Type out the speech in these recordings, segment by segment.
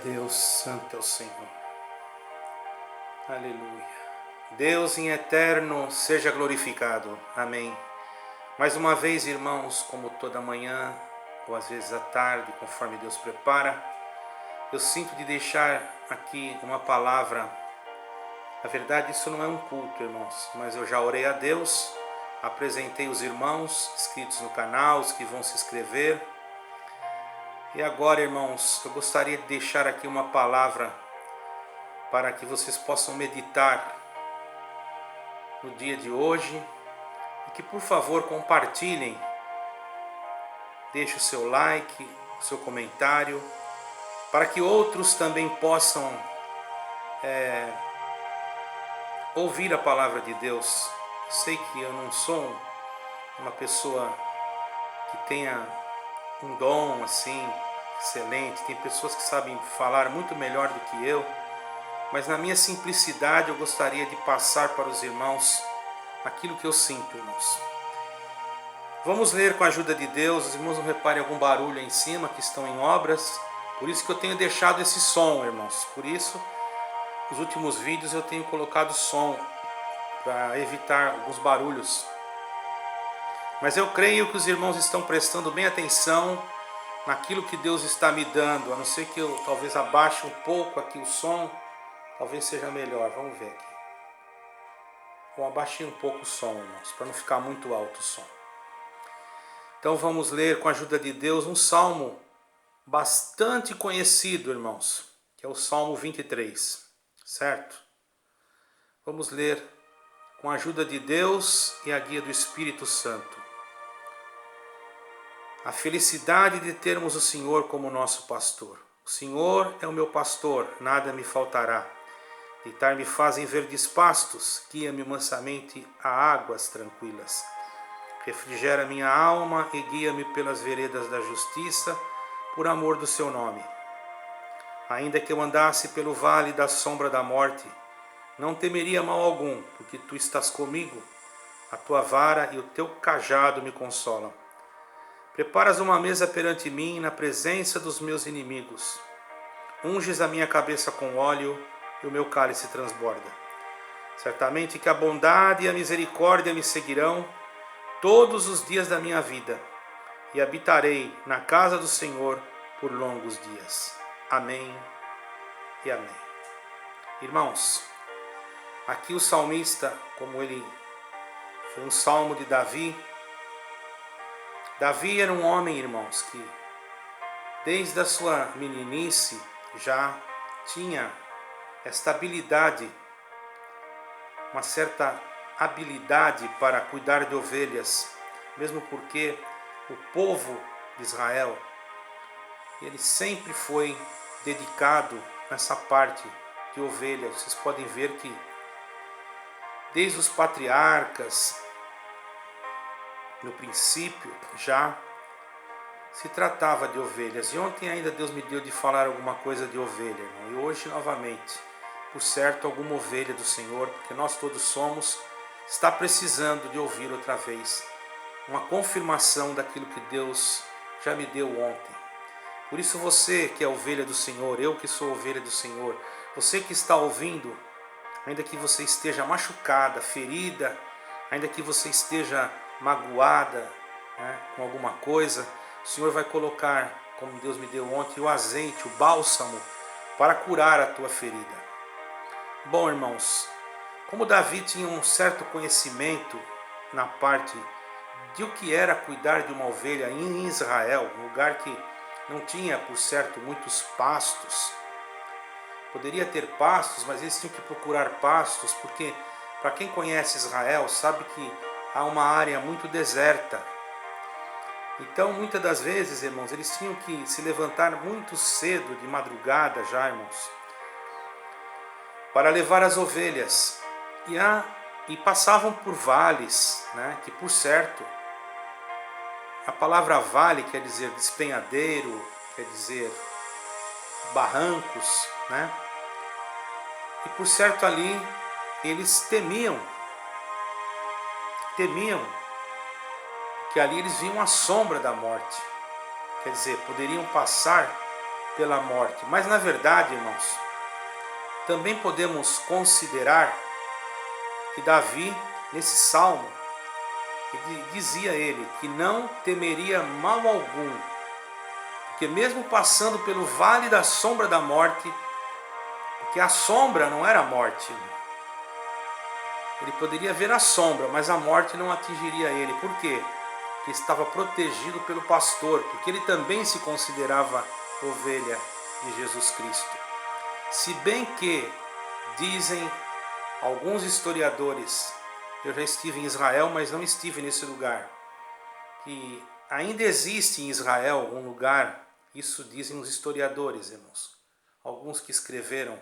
Deus, santo é o Senhor. Aleluia. Deus em eterno seja glorificado. Amém. Mais uma vez, irmãos, como toda manhã, ou às vezes à tarde, conforme Deus prepara, eu sinto de deixar aqui uma palavra. Na verdade, isso não é um culto, irmãos, mas eu já orei a Deus, apresentei os irmãos inscritos no canal, os que vão se inscrever. E agora, irmãos, eu gostaria de deixar aqui uma palavra para que vocês possam meditar no dia de hoje e que, por favor, compartilhem. Deixe o seu like, o seu comentário, para que outros também possam ouvir a palavra de Deus. Sei que eu não sou uma pessoa que tenha um dom assim excelente, tem pessoas que sabem falar muito melhor do que eu, mas na minha simplicidade eu gostaria de passar para os irmãos aquilo que eu sinto, irmãos. Vamos ler com a ajuda de Deus. Os irmãos não reparem algum barulho aí em cima, que estão em obras, por isso que eu tenho deixado esse som, irmãos. Por isso, nos últimos vídeos eu tenho colocado som para evitar alguns barulhos. Mas eu creio que os irmãos estão prestando bem atenção naquilo que Deus está me dando, a não ser que eu talvez abaixe um pouco aqui o som, talvez seja melhor. Vamos ver aqui. Vou abaixar um pouco o som, irmãos, para não ficar muito alto o som. Então vamos ler com a ajuda de Deus um salmo bastante conhecido, irmãos, que é o Salmo 23, certo? Vamos ler com a ajuda de Deus e a guia do Espírito Santo. A felicidade de termos o Senhor como nosso pastor. O Senhor é o meu pastor, nada me faltará. Deitar-me faz em verdes pastos, guia-me mansamente a águas tranquilas. Refrigera minha alma e guia-me pelas veredas da justiça, por amor do seu nome. Ainda que eu andasse pelo vale da sombra da morte, não temeria mal algum, porque tu estás comigo, a tua vara e o teu cajado me consolam. Preparas uma mesa perante mim na presença dos meus inimigos. Unges a minha cabeça com óleo e o meu cálice transborda. Certamente que a bondade e a misericórdia me seguirão todos os dias da minha vida, e habitarei na casa do Senhor por longos dias. Amém e amém. Irmãos, aqui o salmista, como ele foi um salmo de Davi, Davi era um homem, irmãos, que desde a sua meninice já tinha esta habilidade, uma certa habilidade para cuidar de ovelhas, mesmo porque o povo de Israel, ele sempre foi dedicado nessa parte de ovelhas. Vocês podem ver que desde os patriarcas, no princípio, já se tratava de ovelhas. E ontem ainda Deus me deu de falar alguma coisa de ovelha, irmão. E hoje novamente, por certo, alguma ovelha do Senhor, porque nós todos somos, está precisando de ouvir outra vez uma confirmação daquilo que Deus já me deu ontem. Por isso você que é ovelha do Senhor, eu que sou ovelha do Senhor, você que está ouvindo, ainda que você esteja machucada, ferida, ainda que você esteja magoada, com alguma coisa, o Senhor vai colocar, como Deus me deu ontem, o azeite, o bálsamo, para curar a tua ferida. Bom, irmãos, como Davi tinha um certo conhecimento na parte de o que era cuidar de uma ovelha em Israel, um lugar que não tinha, por certo, muitos pastos. Poderia ter pastos, mas eles tinham que procurar pastos, porque para quem conhece Israel sabe que há uma área muito deserta. Então, muitas das vezes, irmãos, eles tinham que se levantar muito cedo, de madrugada já, irmãos, para levar as ovelhas. E passavam por vales, que por certo, a palavra vale quer dizer despenhadeiro, quer dizer barrancos, E por certo ali eles temiam que ali eles viam a sombra da morte. Quer dizer, poderiam passar pela morte. Mas na verdade, irmãos, também podemos considerar que Davi, nesse salmo, dizia ele que não temeria mal algum, porque mesmo passando pelo vale da sombra da morte, porque a sombra não era a morte, ele poderia ver a sombra, mas a morte não atingiria ele. Por quê? Porque estava protegido pelo pastor, porque ele também se considerava ovelha de Jesus Cristo. Se bem que dizem alguns historiadores, eu já estive em Israel, mas não estive nesse lugar, que ainda existe em Israel um lugar, isso dizem os historiadores, irmãos, alguns que escreveram,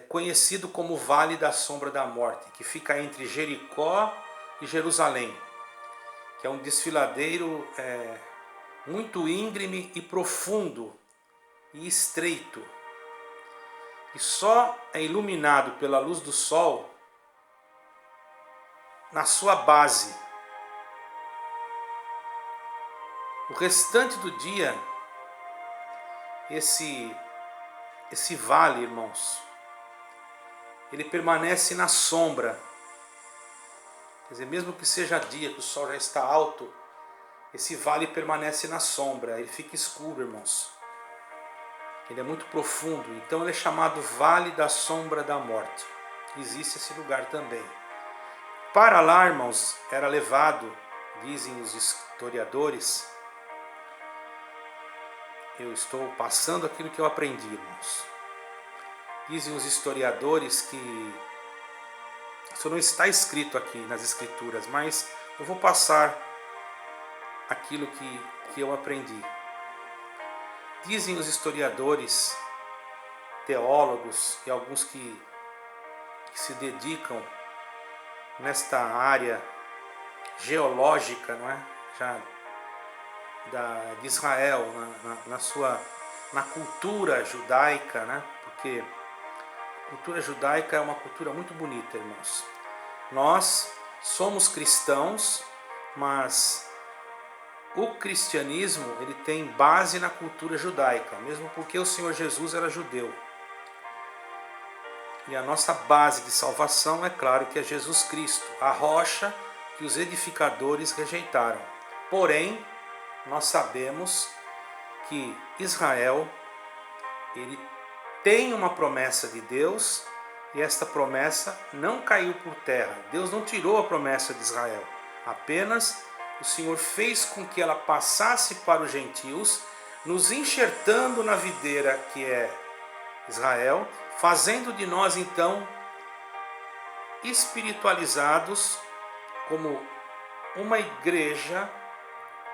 conhecido como Vale da Sombra da Morte, que fica entre Jericó e Jerusalém, que é um desfiladeiro muito íngreme e profundo e estreito, e só é iluminado pela luz do sol na sua base. O restante do dia, esse vale, irmãos, ele permanece na sombra. Quer dizer, mesmo que seja dia, que o sol já está alto, esse vale permanece na sombra, ele fica escuro, irmãos. Ele é muito profundo, então ele é chamado Vale da Sombra da Morte. Existe esse lugar também. Para lá, irmãos, era levado, dizem os historiadores, eu estou passando aquilo que eu aprendi, irmãos. Dizem os historiadores que isso não está escrito aqui nas escrituras, mas eu vou passar aquilo que eu aprendi. Dizem os historiadores, teólogos e alguns que se dedicam nesta área geológica, não é? Já de Israel, na cultura judaica, né? Porque a cultura judaica é uma cultura muito bonita, irmãos. Nós somos cristãos, mas o cristianismo ele tem base na cultura judaica, mesmo porque o Senhor Jesus era judeu. E a nossa base de salvação é claro que é Jesus Cristo, a rocha que os edificadores rejeitaram. Porém, nós sabemos que Israel, ele tem uma promessa de Deus e esta promessa não caiu por terra. Deus não tirou a promessa de Israel, apenas o Senhor fez com que ela passasse para os gentios, nos enxertando na videira que é Israel, fazendo de nós então espiritualizados como uma igreja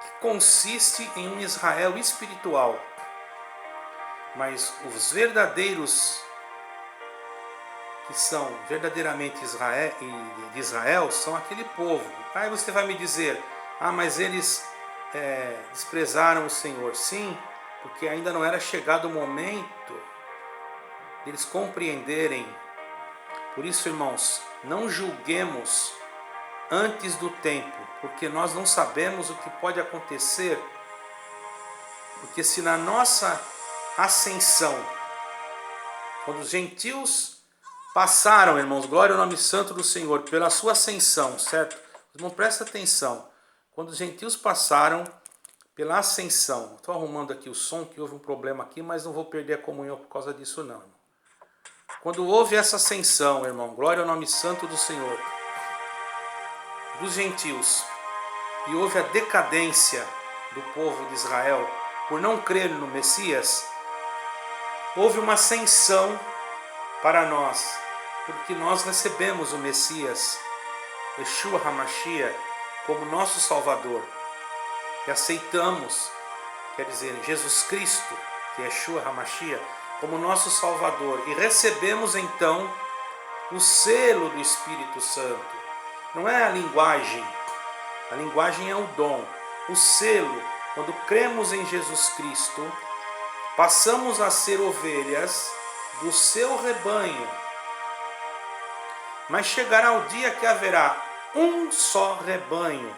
que consiste em um Israel espiritual. Mas os verdadeiros que são verdadeiramente de Israel são aquele povo. Aí você vai me dizer, mas eles desprezaram o Senhor. Sim, porque ainda não era chegado o momento deles compreenderem. Por isso, irmãos, não julguemos antes do tempo, porque nós não sabemos o que pode acontecer. Porque se na nossa ascensão, quando os gentios passaram, irmãos, glória ao nome santo do Senhor, pela sua ascensão, certo? Irmão, presta atenção. Quando os gentios passaram pela ascensão, estou arrumando aqui o som, que houve um problema aqui, mas não vou perder a comunhão por causa disso não, irmão. Quando houve essa ascensão, irmão, glória ao nome santo do Senhor, dos gentios, e houve a decadência do povo de Israel por não crer no Messias, houve uma ascensão para nós, porque nós recebemos o Messias, Yeshua HaMashiach, como nosso Salvador, e aceitamos, quer dizer, Jesus Cristo, que é Yeshua HaMashiach, como nosso Salvador, e recebemos então o selo do Espírito Santo. Não é a linguagem é o dom. O selo, quando cremos em Jesus Cristo, passamos a ser ovelhas do seu rebanho. Mas chegará o dia que haverá um só rebanho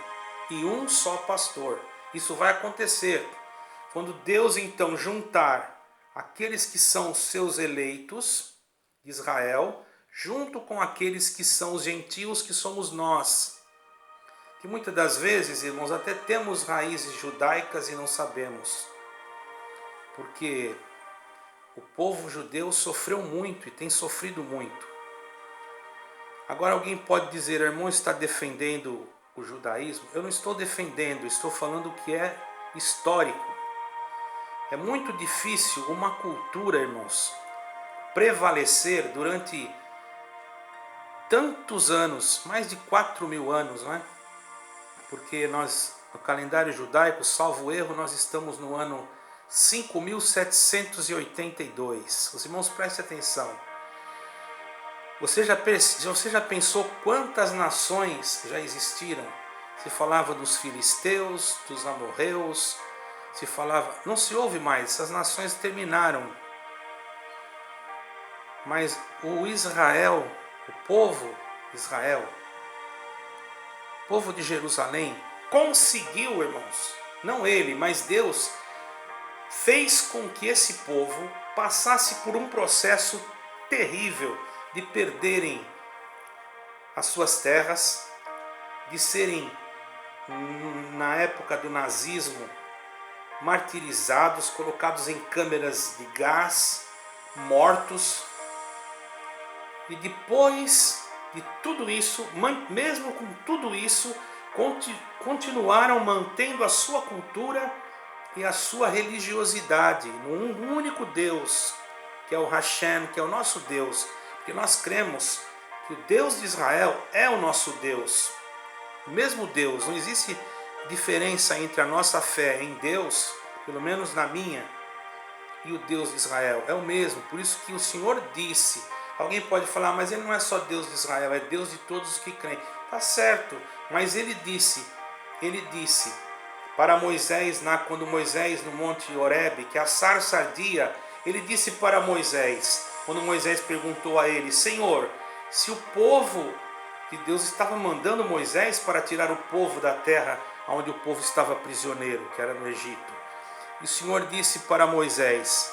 e um só pastor. Isso vai acontecer. quando Deus então juntar aqueles que são os seus eleitos, Israel, junto com aqueles que são os gentios, que somos nós. Que muitas das vezes, irmãos, até temos raízes judaicas e não sabemos. Porque o povo judeu sofreu muito e tem sofrido muito. Agora alguém pode dizer, irmão, está defendendo o judaísmo? Eu não estou defendendo, estou falando que é histórico. É muito difícil uma cultura, irmãos, prevalecer durante tantos anos, mais de 4.000 anos, não é? Porque nós, no calendário judaico, salvo erro, nós estamos no ano 5.782. Os irmãos, prestem atenção. Você já pensou quantas nações já existiram? Se falava dos filisteus, dos amorreus, se falava... Não se ouve mais, essas nações terminaram. Mas o Israel, o povo Israel, o povo de Jerusalém, conseguiu, irmãos, não ele, mas Deus, fez com que esse povo passasse por um processo terrível de perderem as suas terras, de serem, na época do nazismo, martirizados, colocados em câmeras de gás, mortos. E depois de tudo isso, mesmo com tudo isso, continuaram mantendo a sua cultura e a sua religiosidade num único Deus, que é o Hashem, que é o nosso Deus. Porque nós cremos que o Deus de Israel é o nosso Deus. O mesmo Deus, não existe diferença entre a nossa fé em Deus, pelo menos na minha, e o Deus de Israel. É o mesmo, por isso que o Senhor disse. Alguém pode falar, mas ele não é só Deus de Israel, é Deus de todos os que creem. Tá certo, mas ele disse para Moisés, quando Moisés no monte Horebe, que a sarça ardia, ele disse para Moisés, quando Moisés perguntou a ele, Senhor, se o povo que Deus estava mandando Moisés para tirar o povo da terra onde o povo estava prisioneiro, que era no Egito. E o Senhor disse para Moisés,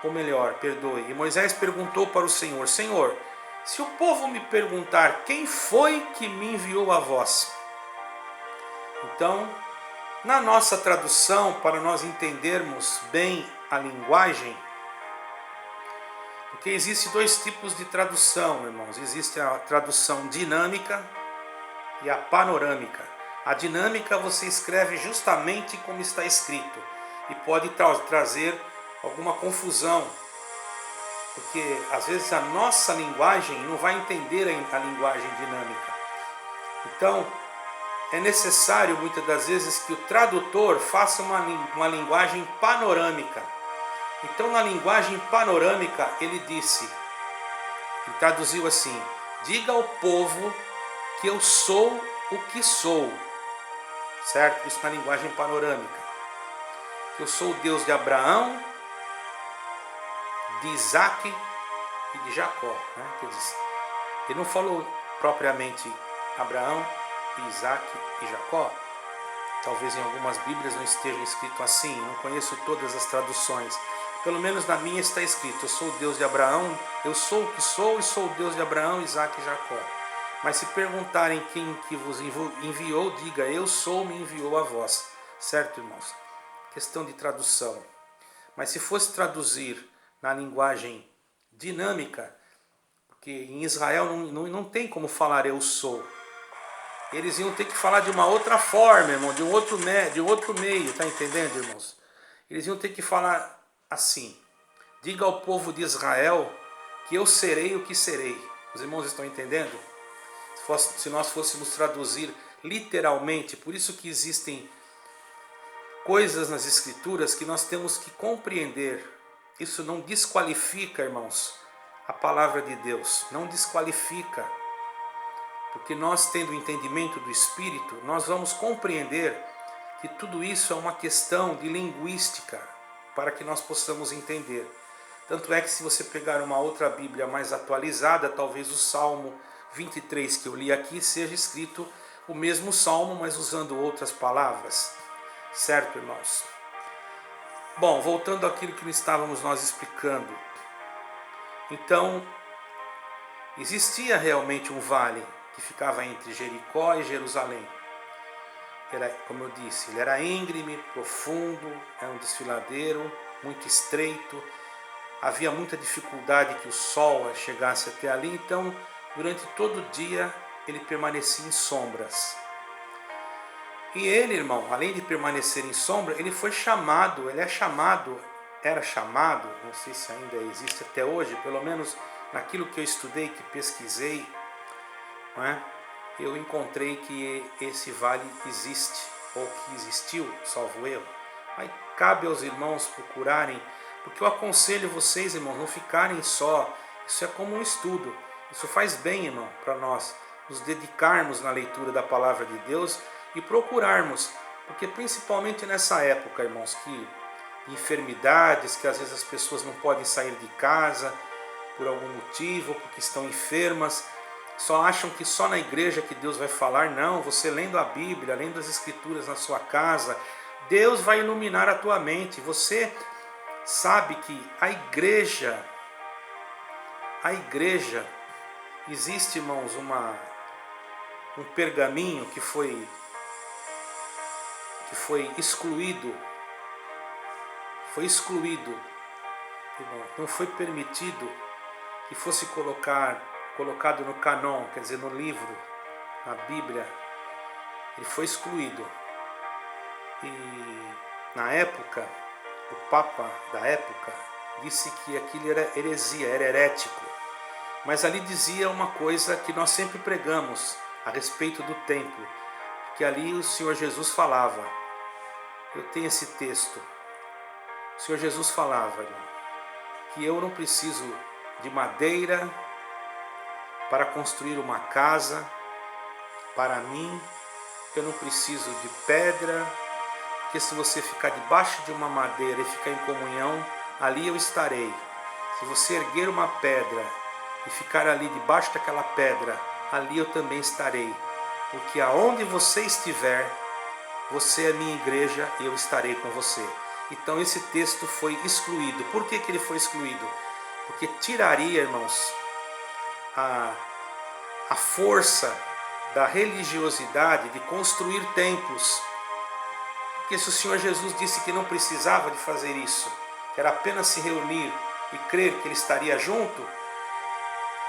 ou melhor, perdoe, e Moisés perguntou para o Senhor, Senhor, se o povo me perguntar quem foi que me enviou a vós? Então, na nossa tradução, para nós entendermos bem a linguagem, porque existem dois tipos de tradução, irmãos. Existe a tradução dinâmica e a panorâmica. A dinâmica você escreve justamente como está escrito e pode trazer alguma confusão, porque às vezes a nossa linguagem não vai entender a linguagem dinâmica. Então, é necessário muitas das vezes que o tradutor faça uma linguagem panorâmica. Então, na linguagem panorâmica, ele traduziu assim, diga ao povo que eu sou o que sou, certo? Isso na linguagem panorâmica. Que eu sou o Deus de Abraão, de Isaac e de Jacó. Né? Ele não falou propriamente Abraão, Isaac e Jacó. Talvez em algumas Bíblias não esteja escrito assim, não conheço todas as traduções. Pelo menos na minha está escrito, eu sou o Deus de Abraão, eu sou o que sou e sou o Deus de Abraão, Isaac e Jacó. Mas se perguntarem quem que vos enviou, diga, eu sou, me enviou a vós. Certo, irmãos? Questão de tradução. Mas se fosse traduzir na linguagem dinâmica, porque em Israel não tem como falar eu sou. Eles iam ter que falar de uma outra forma, irmão, de um outro meio, tá entendendo, irmãos? Eles iam ter que falar assim, diga ao povo de Israel que eu serei o que serei. Os irmãos estão entendendo? Se nós fôssemos traduzir literalmente, por isso que existem coisas nas Escrituras que nós temos que compreender. Isso não desqualifica, irmãos, a palavra de Deus, não desqualifica. Porque nós, tendo o entendimento do Espírito, nós vamos compreender que tudo isso é uma questão de linguística, para que nós possamos entender. Tanto é que se você pegar uma outra Bíblia mais atualizada, talvez o Salmo 23 que eu li aqui seja escrito o mesmo Salmo, mas usando outras palavras. Certo, irmãos? Bom, voltando àquilo que estávamos nós explicando. Então, existia realmente um vale que ficava entre Jericó e Jerusalém. Era, como eu disse, ele era íngreme, profundo, era um desfiladeiro, muito estreito. Havia muita dificuldade que o sol chegasse até ali, então durante todo o dia ele permanecia em sombras. E ele, irmão, além de permanecer em sombra, ele foi chamado, era chamado, não sei se ainda existe até hoje, pelo menos naquilo que eu estudei, que pesquisei, não é? Eu encontrei que esse vale existe, ou que existiu, salvo erro. Aí cabe aos irmãos procurarem, porque eu aconselho vocês, irmãos, não ficarem só. Isso é como um estudo. Isso faz bem, irmão, para nós nos dedicarmos na leitura da palavra de Deus e procurarmos, porque principalmente nessa época, irmãos, que enfermidades, que às vezes as pessoas não podem sair de casa por algum motivo, porque estão enfermas, só acham que só na igreja que Deus vai falar. Não, você lendo a Bíblia, lendo as Escrituras na sua casa, Deus vai iluminar a tua mente. Você sabe que a igreja, existe, irmãos, um pergaminho que foi excluído, irmão, não foi permitido que fosse colocado no canon, quer dizer, no livro, na Bíblia. Ele foi excluído. E na época, o Papa da época disse que aquilo era heresia, era herético. Mas ali dizia uma coisa que nós sempre pregamos a respeito do templo, que ali o Senhor Jesus falava. Eu tenho esse texto. O Senhor Jesus falava, irmão, que eu não preciso de madeira para construir uma casa para mim, eu não preciso de pedra, porque se você ficar debaixo de uma madeira e ficar em comunhão, ali eu estarei. Se você erguer uma pedra e ficar ali debaixo daquela pedra, ali eu também estarei. Porque aonde você estiver, você é minha igreja e eu estarei com você. Então esse texto foi excluído. Por que ele foi excluído? Porque tiraria, irmãos, a força da religiosidade de construir templos. Porque se o Senhor Jesus disse que não precisava de fazer isso, que era apenas se reunir e crer que Ele estaria junto,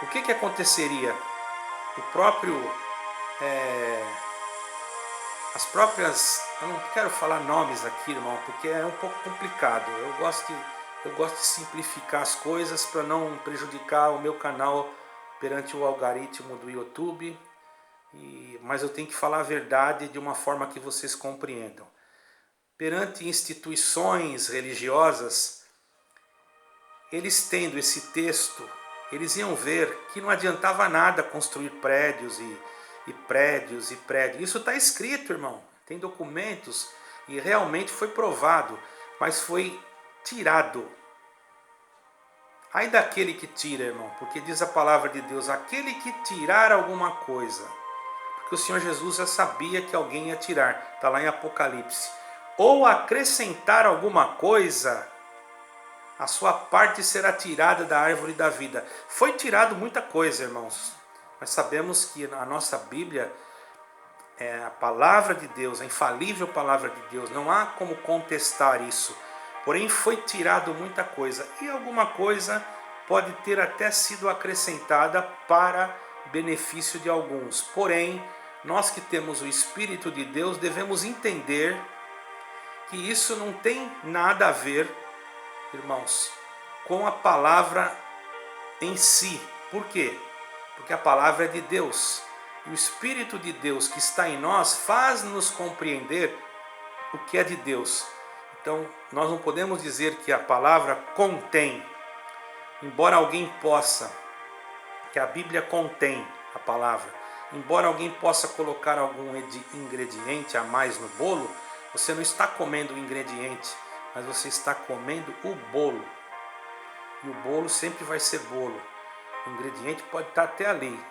o que aconteceria? As próprias, eu não quero falar nomes aqui, irmão, porque é um pouco complicado. Eu gosto de simplificar as coisas para não prejudicar o meu canal perante o algoritmo do YouTube, mas eu tenho que falar a verdade de uma forma que vocês compreendam. Perante instituições religiosas, eles tendo esse texto, eles iam ver que não adiantava nada construir prédios e prédios e prédios. Isso está escrito, irmão, tem documentos e realmente foi provado, mas foi tirado. Ai daquele que tira, irmão, porque diz a palavra de Deus, aquele que tirar alguma coisa, porque o Senhor Jesus já sabia que alguém ia tirar, está lá em Apocalipse, ou acrescentar alguma coisa, a sua parte será tirada da árvore da vida. Foi tirado muita coisa, irmãos, mas sabemos que a nossa Bíblia é a palavra de Deus, a infalível palavra de Deus, não há como contestar isso. Porém foi tirado muita coisa, e alguma coisa pode ter até sido acrescentada para benefício de alguns. Porém, nós que temos o Espírito de Deus devemos entender que isso não tem nada a ver, irmãos, com a palavra em si. Por quê? Porque a palavra é de Deus. E o Espírito de Deus que está em nós faz-nos compreender o que é de Deus. Então, nós não podemos dizer que a palavra contém, embora alguém possa, que a Bíblia contém a palavra, embora alguém possa colocar algum ingrediente a mais no bolo, você não está comendo o ingrediente, mas você está comendo o bolo. E o bolo sempre vai ser bolo. O ingrediente pode estar até ali,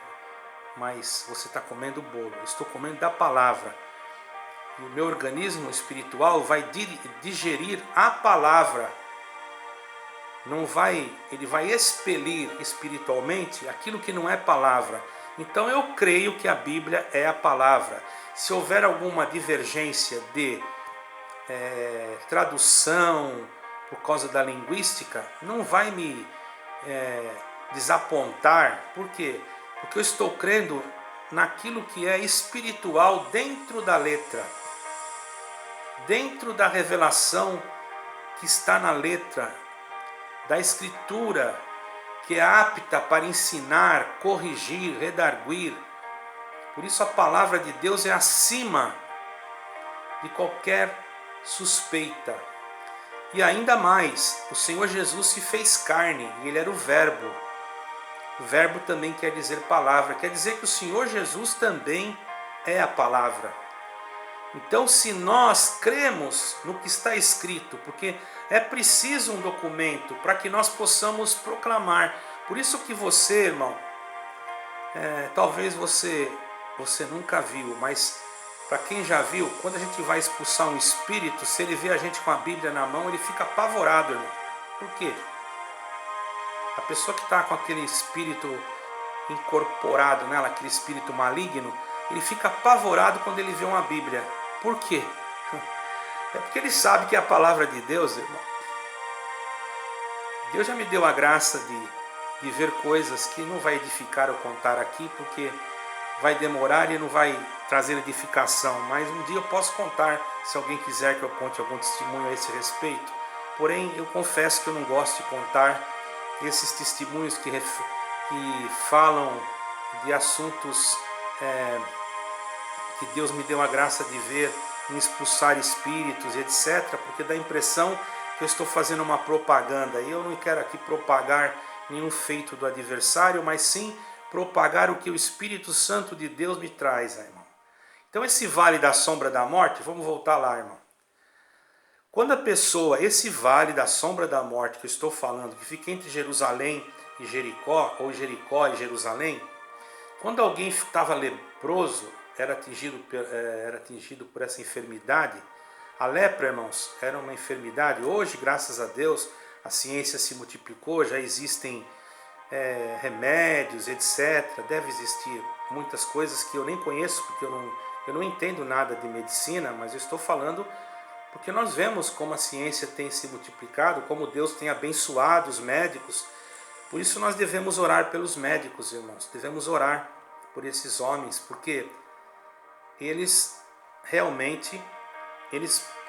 mas você está comendo o bolo. Eu estou comendo da palavra. E o meu organismo espiritual vai digerir a palavra. Ele vai expelir espiritualmente aquilo que não é palavra. Então eu creio que a Bíblia é a palavra. Se houver alguma divergência de tradução por causa da linguística, não vai me desapontar. Por quê? Porque eu estou crendo naquilo que é espiritual dentro da letra, dentro da revelação que está na letra, da escritura, que é apta para ensinar, corrigir, redarguir. Por isso a palavra de Deus é acima de qualquer suspeita. E ainda mais, o Senhor Jesus se fez carne, e Ele era o Verbo. O Verbo também quer dizer palavra, quer dizer que o Senhor Jesus também é a palavra. Então, se nós cremos no que está escrito, porque é preciso um documento para que nós possamos proclamar. Por isso que você, irmão, talvez você nunca viu, mas para quem já viu, quando a gente vai expulsar um espírito, se ele vê a gente com a Bíblia na mão, ele fica apavorado, irmão. Por quê? A pessoa que está com aquele espírito incorporado nela, aquele espírito maligno, ele fica apavorado quando ele vê uma Bíblia. Por quê? É porque ele sabe que é a palavra de Deus, irmão. Deus já me deu a graça de ver coisas que não vai edificar eu contar aqui, porque vai demorar e não vai trazer edificação. Mas um dia eu posso contar, se alguém quiser que eu conte algum testemunho a esse respeito. Porém, eu confesso que eu não gosto de contar esses testemunhos que falam de assuntos que Deus me deu a graça de ver, em expulsar espíritos, etc., porque dá a impressão que eu estou fazendo uma propaganda. E eu não quero aqui propagar nenhum feito do adversário, mas sim propagar o que o Espírito Santo de Deus me traz, irmão. Então esse vale da sombra da morte, vamos voltar lá, irmão. Quando a pessoa, esse vale da sombra da morte que eu estou falando, que fica entre Jerusalém e Jericó, ou Jericó e Jerusalém, quando alguém estava leproso, era atingido por essa enfermidade. A lepra, irmãos, era uma enfermidade. Hoje, graças a Deus, a ciência se multiplicou, já existem remédios, etc. Deve existir muitas coisas que eu nem conheço, porque eu não entendo nada de medicina, mas eu estou falando porque nós vemos como a ciência tem se multiplicado, como Deus tem abençoado os médicos. Por isso nós devemos orar pelos médicos, irmãos. Devemos orar por esses homens, porque eles realmente,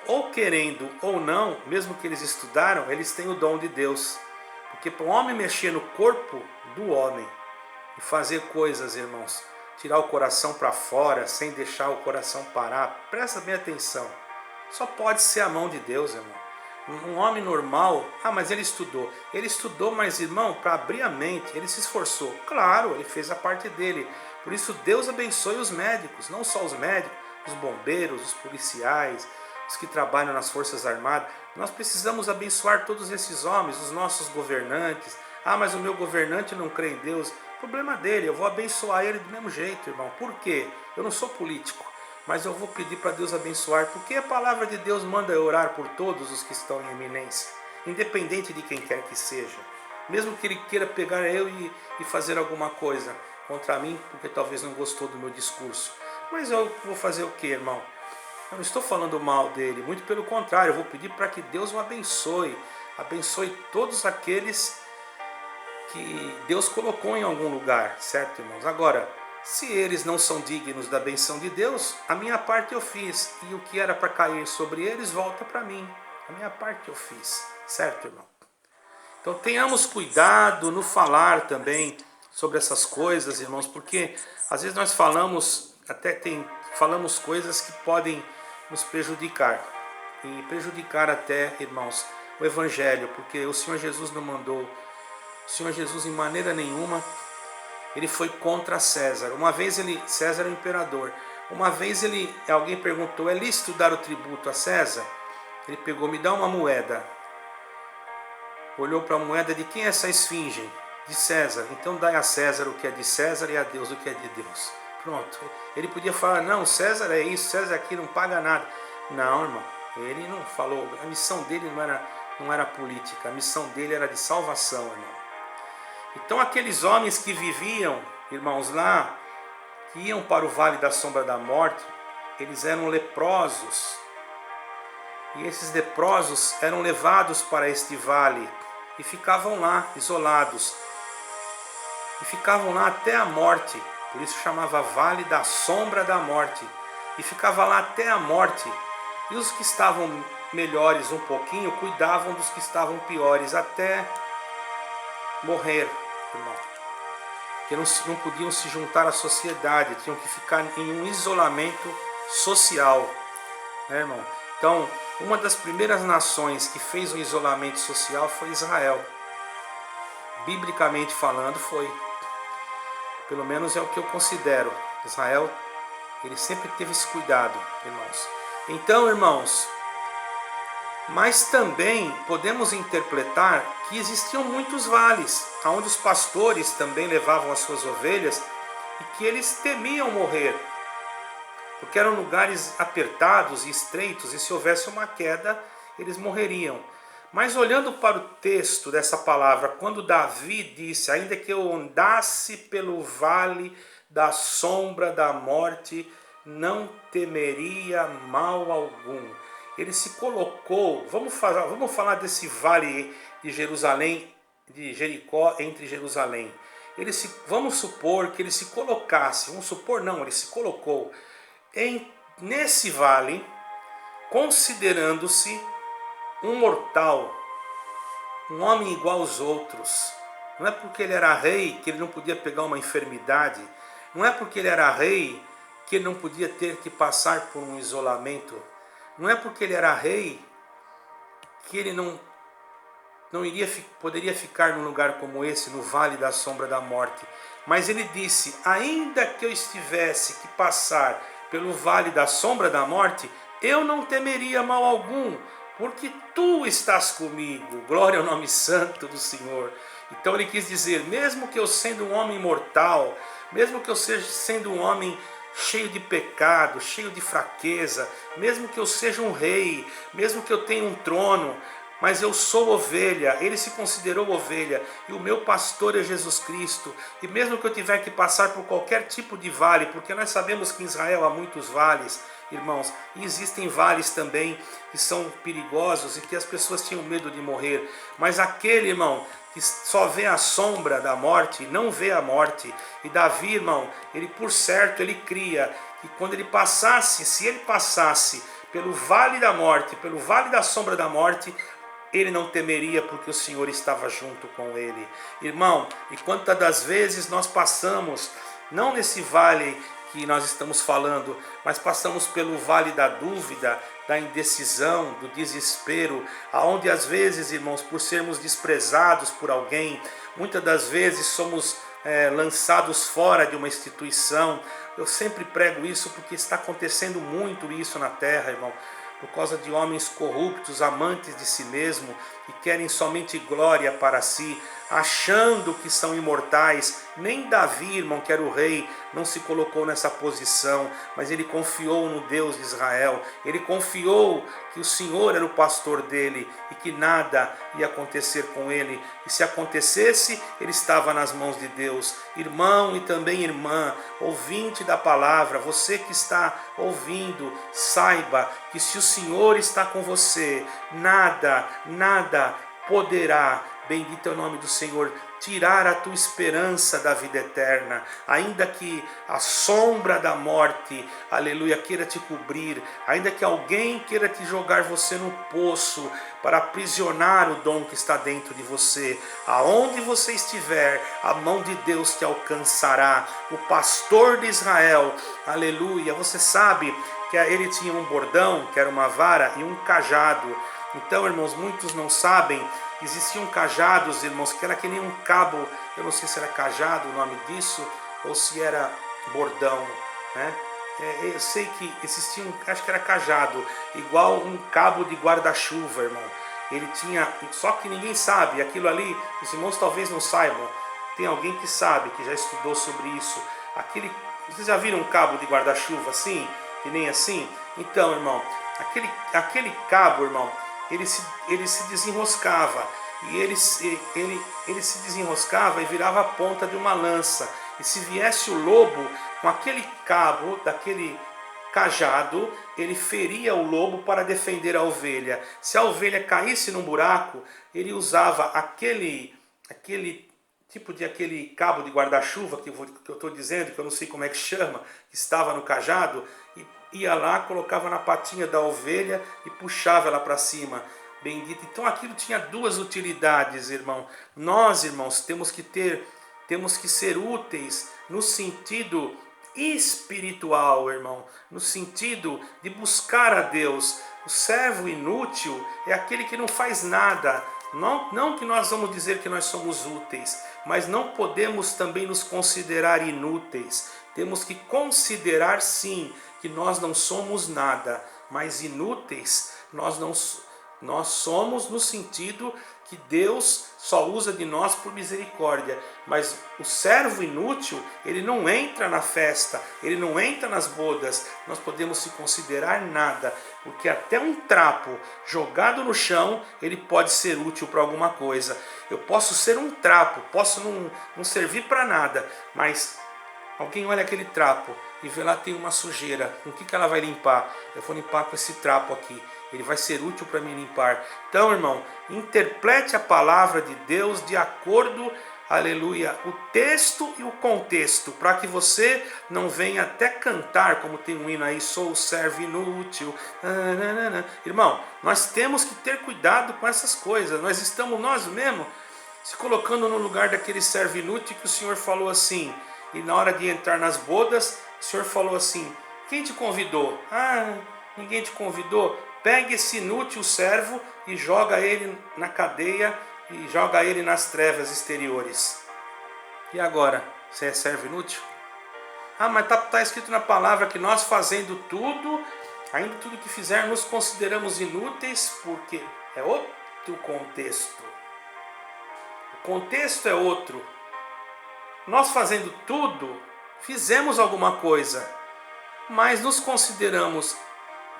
ou querendo ou não, mesmo que eles estudaram, eles têm o dom de Deus. Porque para o homem mexer no corpo do homem e fazer coisas, irmãos, tirar o coração para fora, sem deixar o coração parar, presta bem atenção, só pode ser a mão de Deus, irmão. Um homem normal, mas ele estudou, mas irmão, para abrir a mente, ele se esforçou, claro, ele fez a parte dele. Por isso Deus abençoe os médicos, não só os médicos, os bombeiros, os policiais, os que trabalham nas forças armadas. Nós precisamos abençoar todos esses homens, os nossos governantes. Mas o meu governante não crê em Deus. Problema dele, eu vou abençoar ele do mesmo jeito, irmão. Por quê? Eu não sou político, mas eu vou pedir para Deus abençoar, porque a palavra de Deus manda eu orar por todos os que estão em eminência, independente de quem quer que seja. Mesmo que ele queira pegar eu e fazer alguma coisa contra mim, porque talvez não gostou do meu discurso. Mas eu vou fazer o que, irmão? Eu não estou falando mal dele, muito pelo contrário, eu vou pedir para que Deus o abençoe. Abençoe todos aqueles que Deus colocou em algum lugar, certo, irmãos? Agora, se eles não são dignos da benção de Deus, a minha parte eu fiz, e o que era para cair sobre eles volta para mim. A minha parte eu fiz, certo, irmão? Então tenhamos cuidado no falar também sobre essas coisas, irmãos, porque às vezes nós falamos coisas que podem nos prejudicar, e prejudicar até, irmãos, o Evangelho, porque o Senhor Jesus não mandou, o Senhor Jesus em maneira nenhuma, ele foi contra César. Uma vez César era o imperador, uma vez alguém perguntou, é lícito dar o tributo a César? Ele pegou, me dá uma moeda, olhou para a moeda, de quem é essa esfinge? De César. Então dai a César o que é de César e a Deus o que é de Deus. Pronto. Ele podia falar, não, César é isso, César é aquilo, não paga nada. Não, irmão, ele não falou, a missão dele não era política, a missão dele era de salvação, irmão. Então aqueles homens que viviam, irmãos, lá, que iam para o vale da sombra da morte, eles eram leprosos. E esses leprosos eram levados para este vale e ficavam lá, isolados. E ficavam lá até a morte, por isso chamava Vale da Sombra da Morte. E ficava lá até a morte. E os que estavam melhores um pouquinho, cuidavam dos que estavam piores, até morrer, irmão. Porque não podiam se juntar à sociedade, tinham que ficar em um isolamento social, né, irmão? Então, uma das primeiras nações que fez um isolamento social foi Israel. Biblicamente falando, foi. Pelo menos é o que eu considero. Israel, ele sempre teve esse cuidado, irmãos. Então, irmãos, mas também podemos interpretar que existiam muitos vales, onde os pastores também levavam as suas ovelhas e que eles temiam morrer, porque eram lugares apertados e estreitos, e se houvesse uma queda, eles morreriam. Mas olhando para o texto dessa palavra, quando Davi disse, ainda que eu andasse pelo vale da sombra da morte, não temeria mal algum. Ele se colocou, vamos falar desse vale de Jerusalém, de Jericó, entre Jerusalém. Vamos supor que ele se colocasse, ele se colocou nesse vale, considerando-se um mortal, um homem igual aos outros. Não é porque ele era rei que ele não podia pegar uma enfermidade. Não é porque ele era rei que ele não podia ter que passar por um isolamento. Não é porque ele era rei que ele poderia ficar num lugar como esse, no vale da sombra da morte. Mas ele disse, ainda que eu estivesse que passar pelo vale da sombra da morte, eu não temeria mal algum, porque tu estás comigo. Glória ao nome santo do Senhor. Então ele quis dizer, mesmo que eu sendo um homem mortal, mesmo que eu seja sendo um homem cheio de pecado, cheio de fraqueza, mesmo que eu seja um rei, mesmo que eu tenha um trono, mas eu sou ovelha, ele se considerou ovelha, e o meu pastor é Jesus Cristo, e mesmo que eu tiver que passar por qualquer tipo de vale, porque nós sabemos que em Israel há muitos vales, irmãos, e existem vales também que são perigosos e que as pessoas tinham medo de morrer, mas aquele, irmão, que só vê a sombra da morte, não vê a morte. E Davi, irmão, ele por certo, ele cria que quando ele passasse, se ele passasse pelo vale da morte, pelo vale da sombra da morte, ele não temeria, porque o Senhor estava junto com ele. Irmão, e quantas das vezes nós passamos, não nesse vale que nós estamos falando, mas passamos pelo vale da dúvida, da indecisão, do desespero, aonde às vezes, irmãos, por sermos desprezados por alguém, muitas das vezes somos lançados fora de uma instituição. Eu sempre prego isso porque está acontecendo muito isso na terra, irmão, por causa de homens corruptos, amantes de si mesmo, que querem somente glória para si, achando que são imortais. Nem Davi, irmão, que era o rei, não se colocou nessa posição, mas ele confiou no Deus de Israel. Ele confiou que o Senhor era o pastor dele e que nada ia acontecer com ele. E se acontecesse, ele estava nas mãos de Deus. Irmão e também irmã, ouvinte da palavra, você que está ouvindo, saiba que se o Senhor está com você, nada poderá, bendito é o nome do Senhor, tirar a tua esperança da vida eterna. Ainda que a sombra da morte, aleluia, queira te cobrir, ainda que alguém queira te jogar você no poço para aprisionar o dom que está dentro de você, aonde você estiver, a mão de Deus te alcançará. O pastor de Israel, aleluia, você sabe que ele tinha um bordão, que era uma vara, e um cajado. Então, irmãos, muitos não sabem, existiam cajados, irmãos, que era que nem um cabo, eu não sei se era cajado o nome disso, ou se era bordão, né? Eu sei que existia acho que era cajado, igual um cabo de guarda-chuva, irmão. Ele tinha, só que ninguém sabe, aquilo ali, os irmãos talvez não saibam, tem alguém que sabe, que já estudou sobre isso. Vocês já viram um cabo de guarda-chuva assim? Que nem assim? Então, irmão, aquele cabo, irmão, ele se desenroscava. E ele se desenroscava e virava a ponta de uma lança. E se viesse o lobo com aquele cabo, daquele cajado, ele feria o lobo para defender a ovelha. Se a ovelha caísse num buraco, ele usava aquele tipo de aquele cabo de guarda-chuva que eu estou dizendo, que eu não sei como é que chama, que estava no cajado, e ia lá, colocava na patinha da ovelha e puxava ela para cima. Bendito. Então aquilo tinha duas utilidades, irmão. Nós, irmãos, temos que ser úteis no sentido espiritual, irmão, no sentido de buscar a Deus. O servo inútil é aquele que não faz nada. Não que nós vamos dizer que nós somos úteis, mas não podemos também nos considerar inúteis. Temos que considerar sim que nós não somos nada, mas inúteis nós somos no sentido que Deus só usa de nós por misericórdia. Mas o servo inútil, ele não entra na festa, ele não entra nas bodas. Nós podemos se considerar nada, porque até um trapo jogado no chão, ele pode ser útil para alguma coisa. Eu posso ser um trapo, posso não servir para nada, mas alguém olha aquele trapo e vê lá tem uma sujeira. Com o que ela vai limpar? Eu vou limpar com esse trapo aqui. Ele vai ser útil para me limpar. Então, irmão, interprete a palavra de Deus de acordo, aleluia, o texto e o contexto, para que você não venha até cantar, como tem um hino aí, sou o servo inútil. Irmão, nós temos que ter cuidado com essas coisas. Nós estamos nós mesmos se colocando no lugar daquele servo inútil que o Senhor falou assim. E na hora de entrar nas bodas, o Senhor falou assim: quem te convidou? Ah, ninguém te convidou? Pegue esse inútil servo e joga ele na cadeia e joga ele nas trevas exteriores. E agora? Você é servo inútil? Ah, mas está escrito na palavra que nós fazendo tudo, ainda tudo que fizer, nos consideramos inúteis, porque é outro contexto. O contexto é outro. Nós fazendo tudo, fizemos alguma coisa, mas nos consideramos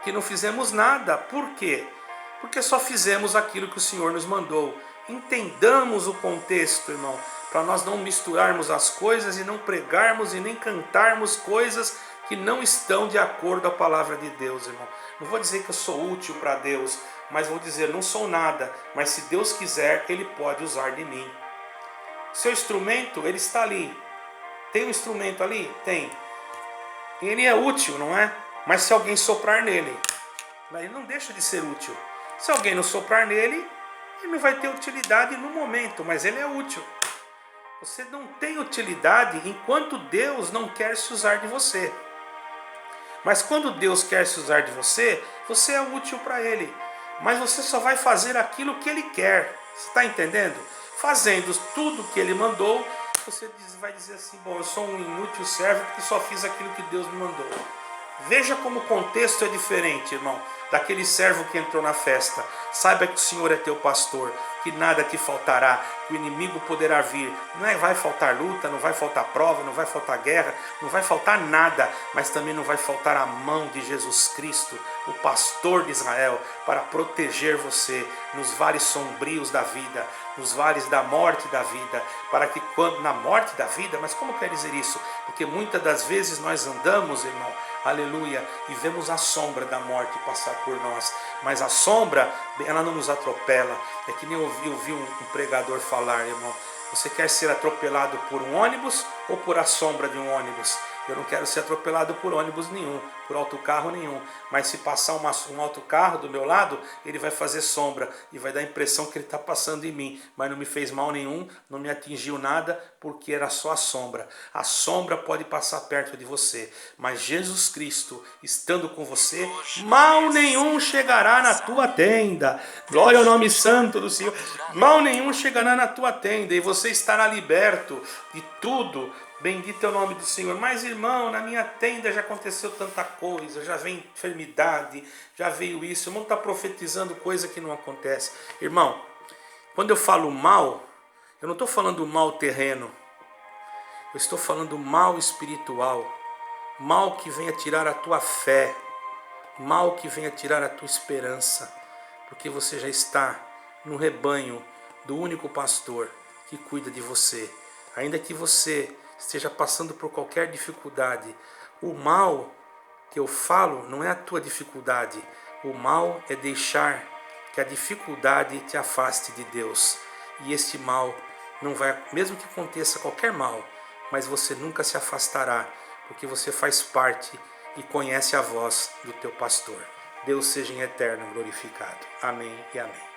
que não fizemos nada. Por quê? Porque só fizemos aquilo que o Senhor nos mandou. Entendamos o contexto, irmão, para nós não misturarmos as coisas e não pregarmos e nem cantarmos coisas que não estão de acordo com a palavra de Deus, irmão. Não vou dizer que eu sou útil para Deus, mas vou dizer, não sou nada, mas se Deus quiser, Ele pode usar de mim. Seu instrumento, ele está ali. Tem um instrumento ali? Tem. Ele é útil, não é? Mas se alguém soprar nele, ele não deixa de ser útil. Se alguém não soprar nele, ele não vai ter utilidade no momento, mas ele é útil. Você não tem utilidade enquanto Deus não quer se usar de você. Mas quando Deus quer se usar de você, você é útil para Ele. Mas você só vai fazer aquilo que Ele quer. Você está entendendo? Fazendo tudo que Ele mandou, você vai dizer assim: bom, eu sou um inútil servo porque só fiz aquilo que Deus me mandou. Veja como o contexto é diferente, irmão, daquele servo que entrou na festa. Saiba que o Senhor é teu pastor, que nada te faltará, que o inimigo poderá vir. Não vai faltar luta, não vai faltar prova, não vai faltar guerra, não vai faltar nada, mas também não vai faltar a mão de Jesus Cristo, o pastor de Israel, para proteger você nos vales sombrios da vida, nos vales da morte da vida, para que quando na morte da vida, mas como quer dizer isso? Porque muitas das vezes nós andamos, irmão, aleluia, e vemos a sombra da morte passar por nós, mas a sombra, ela não nos atropela. É que nem eu ouvi um pregador falar, irmão: você quer ser atropelado por um ônibus ou por a sombra de um ônibus? Eu não quero ser atropelado por ônibus nenhum, por autocarro nenhum, mas se passar um autocarro do meu lado, ele vai fazer sombra e vai dar a impressão que ele está passando em mim, mas não me fez mal nenhum, não me atingiu nada, porque era só a sombra. A sombra pode passar perto de você, mas Jesus Cristo estando com você, mal nenhum chegará na tua tenda. Glória ao nome santo do Senhor. Mal nenhum chegará na tua tenda e você estará liberto de tudo. Bendito é o nome do Senhor. Mas, irmão, na minha tenda já aconteceu tanta coisa, já vem enfermidade, já veio isso. O irmão está profetizando coisa que não acontece. Irmão, quando eu falo mal, eu não estou falando mal terreno, eu estou falando mal espiritual. mal que venha tirar a tua fé, mal que venha tirar a tua esperança, porque você já está no rebanho do único pastor que cuida de você. Ainda que você esteja passando por qualquer dificuldade, o mal que eu falo não é a tua dificuldade, o mal é deixar que a dificuldade te afaste de Deus. E este mal não vai, mesmo que aconteça qualquer mal, mas você nunca se afastará, porque você faz parte e conhece a voz do teu pastor. Deus seja em eterno glorificado. Amém e amém.